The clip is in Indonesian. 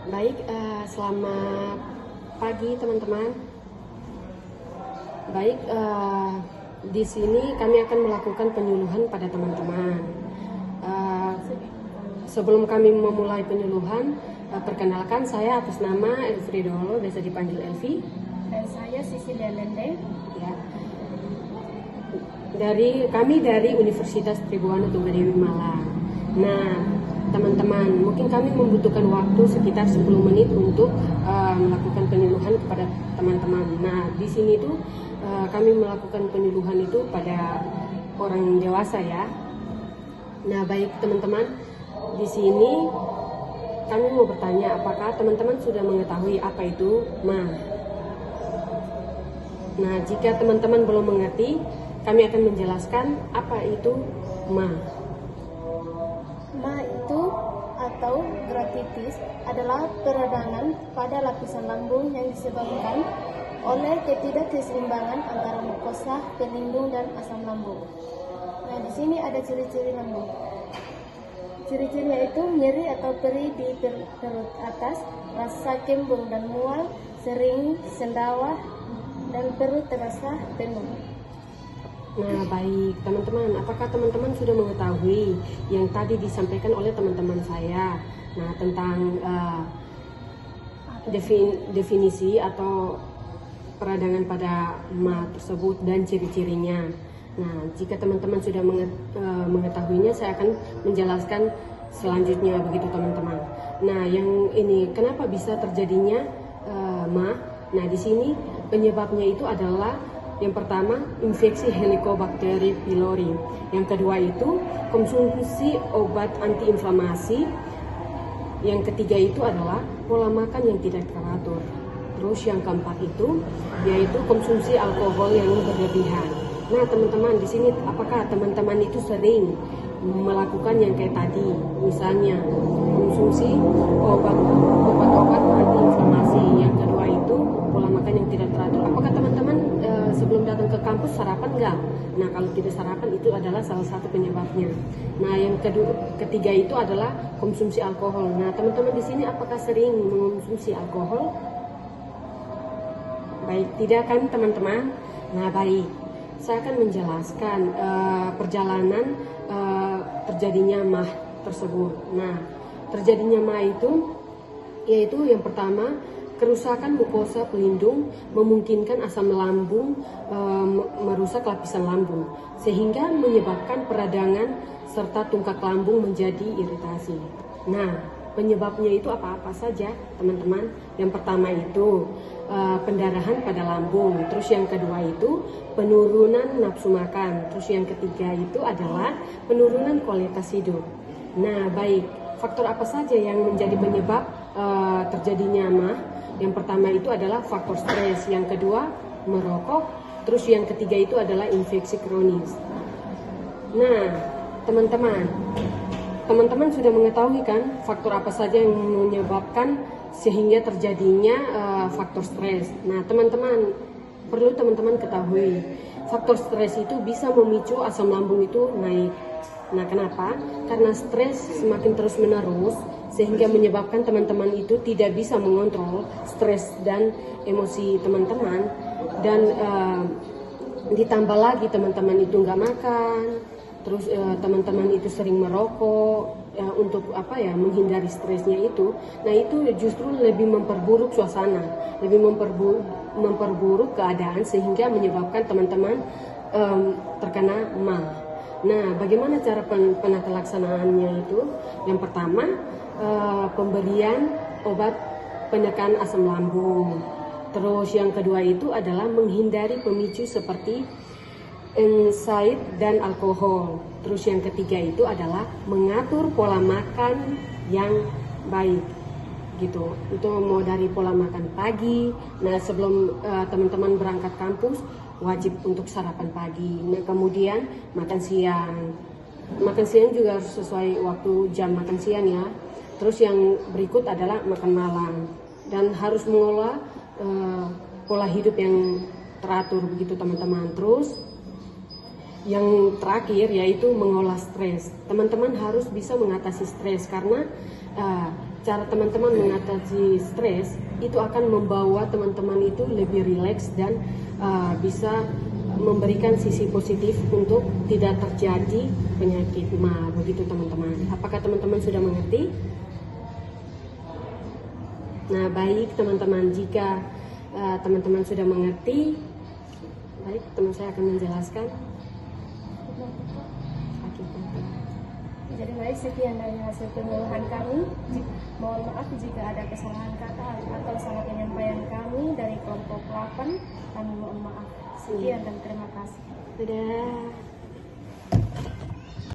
Baik, selamat pagi teman-teman. Baik, di sini kami akan melakukan penyuluhan pada teman-teman. Sebelum kami memulai penyuluhan, perkenalkan saya atas nama Elfri Dolo, biasa dipanggil Elvi. Dan saya Cecilia Lende. Ya. Kami dari Universitas Tribuana Tunggadewi Malang. Nah, teman-teman, mungkin kami membutuhkan waktu sekitar 10 menit untuk melakukan penyuluhan kepada teman-teman. Nah, di sini tuh kami melakukan penyuluhan itu pada orang dewasa ya. Nah, baik teman-teman, di sini kami mau bertanya, apakah teman-teman sudah mengetahui apa itu ma? Nah, jika teman-teman belum mengerti, kami akan menjelaskan apa itu ma. Ma itu atau gratitis adalah peradangan pada lapisan lambung yang disebabkan oleh ketidakseimbangan antara mukosa, pelindung, dan asam lambung. Nah, di sini ada ciri-ciri lambung. Ciri-cirinya itu nyeri atau perih di perut atas, rasa kembung dan mual, sering sendawa, dan perut terasa penuh. Nah, baik teman-teman, apakah teman-teman sudah mengetahui yang tadi disampaikan oleh teman-teman saya? Nah, tentang definisi atau peradangan pada ma tersebut dan ciri-cirinya. Nah, jika teman-teman sudah mengetahuinya, saya akan menjelaskan selanjutnya begitu teman-teman. Nah, yang ini kenapa bisa terjadinya ma? Nah, di sini penyebabnya itu adalah yang pertama, infeksi Helicobacter pylori. Yang kedua itu konsumsi obat antiinflamasi. Yang ketiga itu adalah pola makan yang tidak teratur. Terus yang keempat itu yaitu konsumsi alkohol yang berlebihan. Nah, teman-teman, di sini apakah teman-teman itu sering melakukan yang kayak tadi, misalnya konsumsi obat-obat antiinflamasi. Yang kedua itu pola makan yang tidak teratur. Apakah teman-teman sebelum datang ke kampus sarapan enggak? Nah, kalau tidak sarapan itu adalah salah satu penyebabnya. Nah, yang ketiga itu adalah konsumsi alkohol. Nah, teman-teman di sini apakah sering mengonsumsi alkohol? Baik, tidak kan teman-teman? Nah, baik. Saya akan menjelaskan perjalanan terjadinya MAH tersebut. Nah, terjadinya MAH itu yaitu yang pertama, kerusakan mukosa pelindung memungkinkan asam lambung merusak lapisan lambung sehingga menyebabkan peradangan serta tungkak lambung menjadi iritasi. Nah, penyebabnya itu apa-apa saja, teman-teman. Yang pertama itu pendarahan pada lambung. Terus yang kedua itu penurunan nafsu makan. Terus yang ketiga itu adalah penurunan kualitas hidup. Nah, baik. Faktor apa saja yang menjadi penyebab terjadinya MAH? Yang pertama itu adalah faktor stres. Yang kedua, merokok. Terus yang ketiga itu adalah infeksi kronis. Nah, teman-teman sudah mengetahui kan faktor apa saja yang menyebabkan sehingga terjadinya faktor stres. Nah, perlu teman-teman ketahui, faktor stres itu bisa memicu asam lambung itu naik. Nah, kenapa? Karena stres semakin terus-menerus sehingga menyebabkan teman-teman itu tidak bisa mengontrol stres dan emosi teman-teman, dan ditambah lagi teman-teman itu nggak makan. Terus teman-teman itu sering merokok untuk menghindari stresnya itu. Nah, itu justru lebih memperburuk suasana, lebih memperburuk keadaan sehingga menyebabkan teman-teman terkena MAH. Nah, bagaimana cara penata laksanaannya itu? Yang pertama, pemberian obat penekan asam lambung. Terus yang kedua itu adalah menghindari pemicu seperti NSAID dan alkohol. Terus yang ketiga itu adalah mengatur pola makan yang baik gitu. Itu mau dari pola makan pagi. Nah, sebelum teman-teman berangkat kampus wajib untuk sarapan pagi. Nah, kemudian makan siang. Makan siang juga harus sesuai waktu jam makan siang ya. Terus yang berikut adalah makan malam, dan harus mengolah pola hidup yang teratur begitu teman-teman. Terus yang terakhir yaitu mengolah stres. Teman-teman harus bisa mengatasi stres karena cara teman-teman mengatasi stres itu akan membawa teman-teman itu lebih rileks dan bisa memberikan sisi positif untuk tidak terjadi penyakit ma. Begitu teman-teman. Apakah teman-teman sudah mengerti? Nah, baik teman-teman, jika teman-teman sudah mengerti, baik teman saya akan menjelaskan. Jadi baik, sekian dari hasil penyuluhan kami. Mohon maaf jika ada kesalahan kata atau salah penyampaian kami dari kelompok 8. Kami mohon maaf. Sekian dan terima kasih. Dadah.